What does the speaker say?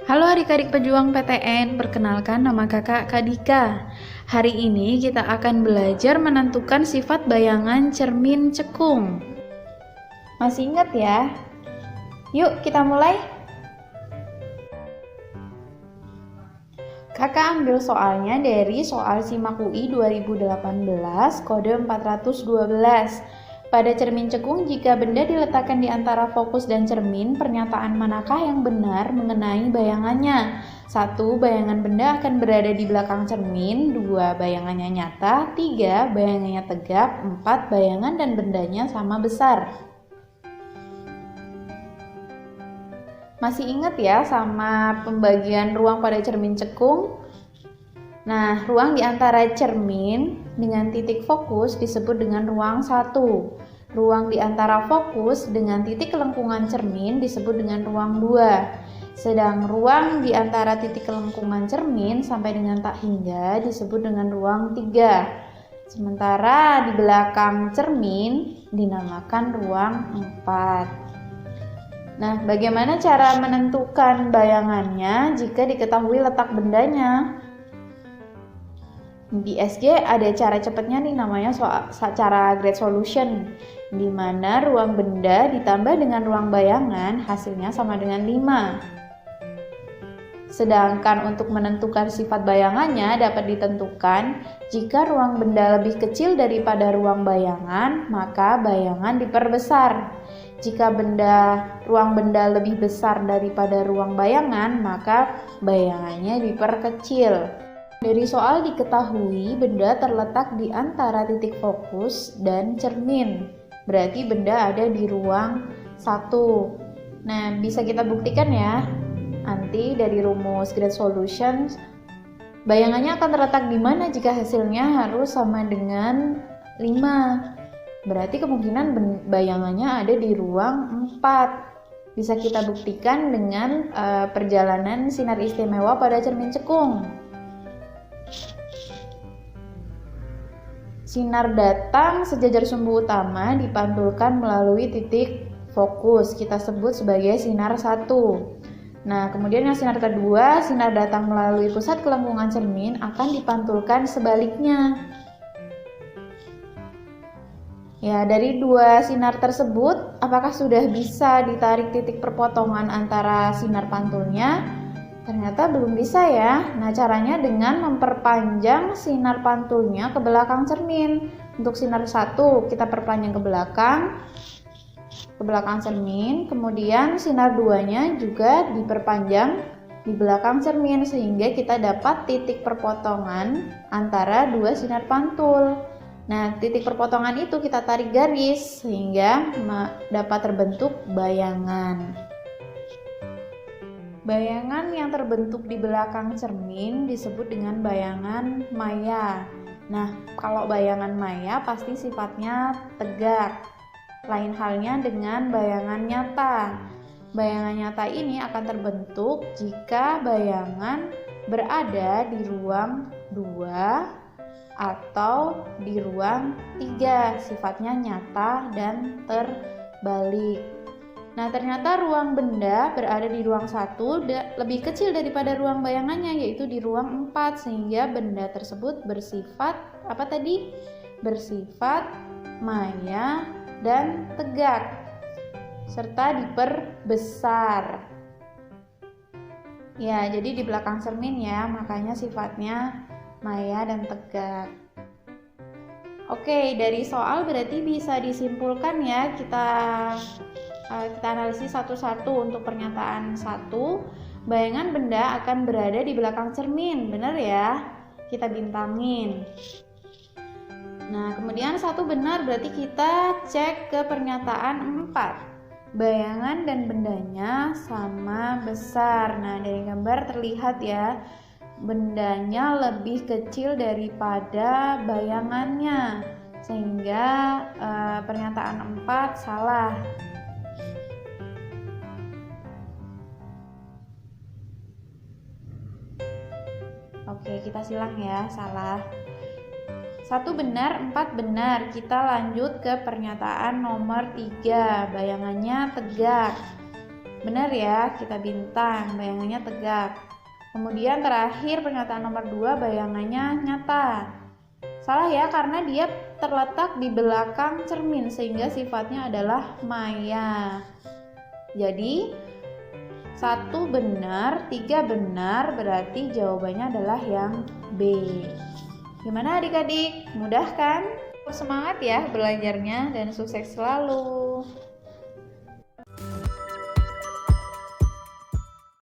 Halo adik-adik pejuang PTN, perkenalkan nama kakak Kak Dika. Hari ini kita akan belajar menentukan sifat bayangan cermin cekung. Masih ingat ya? Yuk kita mulai. Kakak ambil soalnya dari soal SIMAK UI 2018 kode 412. Pada cermin cekung, jika benda diletakkan di antara fokus dan cermin, pernyataan manakah yang benar mengenai bayangannya? 1. Bayangan benda akan berada di belakang cermin. 2. Bayangannya nyata. 3. Bayangannya tegap. 4. Bayangan dan bendanya sama besar. Masih ingat ya sama pembagian ruang pada cermin cekung? Nah, ruang di antara cermin dengan titik fokus disebut dengan ruang 1. Ruang di antara fokus dengan titik kelengkungan cermin disebut dengan ruang 2. Sedang ruang di antara titik kelengkungan cermin sampai dengan tak hingga disebut dengan ruang 3. Sementara di belakang cermin dinamakan ruang 4. Nah, bagaimana cara menentukan bayangannya jika diketahui letak bendanya? Di SG ada cara cepatnya nih, namanya cara grade solution, di mana ruang benda ditambah dengan ruang bayangan hasilnya sama dengan 5. Sedangkan untuk menentukan sifat bayangannya dapat ditentukan jika ruang benda lebih kecil daripada ruang bayangan, maka bayangan diperbesar. Jika ruang benda lebih besar daripada ruang bayangan, maka bayangannya diperkecil. Dari soal diketahui benda terletak di antara titik fokus dan cermin. Berarti benda ada di ruang 1. Nah, bisa kita buktikan ya. Nanti dari rumus grade solution, bayangannya akan terletak di mana jika hasilnya harus sama dengan 5. Berarti kemungkinan bayangannya ada di ruang 4. Bisa kita buktikan dengan perjalanan sinar istimewa pada cermin cekung. Sinar datang sejajar sumbu utama dipantulkan melalui titik fokus, kita sebut sebagai sinar 1. Nah, kemudian yang sinar kedua, sinar datang melalui pusat kelengkungan cermin akan dipantulkan sebaliknya. Ya, dari dua sinar tersebut, apakah sudah bisa ditarik titik perpotongan antara sinar pantulnya? Ternyata belum bisa ya. Nah, caranya dengan memperpanjang sinar pantulnya ke belakang cermin. Untuk sinar 1 kita perpanjang ke belakang cermin. Kemudian sinar 2-nya juga diperpanjang di belakang cermin sehingga kita dapat titik perpotongan antara dua sinar pantul. Nah, titik perpotongan itu kita tarik garis sehingga dapat terbentuk bayangan. Bayangan yang terbentuk di belakang cermin disebut dengan bayangan maya. Nah, kalau bayangan maya pasti sifatnya tegak. Lain halnya dengan bayangan nyata. Bayangan nyata ini akan terbentuk jika bayangan berada di ruang 2 atau di ruang 3, sifatnya nyata dan terbalik. Nah, ternyata ruang benda berada di ruang 1 lebih kecil daripada ruang bayangannya, yaitu di ruang 4, sehingga benda tersebut bersifat apa tadi? Bersifat maya dan tegak serta diperbesar. Ya, jadi di belakang cermin ya, makanya sifatnya maya dan tegak. Oke, dari soal berarti bisa disimpulkan ya, kita analisis satu-satu. Untuk pernyataan 1, bayangan benda akan berada di belakang cermin, benar ya? Kita bintangin. Nah, kemudian 1 benar, berarti kita cek ke pernyataan 4. Bayangan dan bendanya sama besar. Nah, dari gambar terlihat ya, bendanya lebih kecil daripada bayangannya, sehingga pernyataan 4 salah. Oke, kita silang ya, salah. 1 benar, 4 benar. Kita lanjut ke pernyataan nomor 3, bayangannya tegak. Benar ya, kita bintang, bayangannya tegak. Kemudian terakhir pernyataan nomor 2, bayangannya nyata. Salah ya, karena dia terletak di belakang cermin sehingga sifatnya adalah maya. Jadi 1 benar, 3 benar, berarti jawabannya adalah yang B. Gimana adik-adik? Mudah kan? Semangat ya belajarnya dan sukses selalu.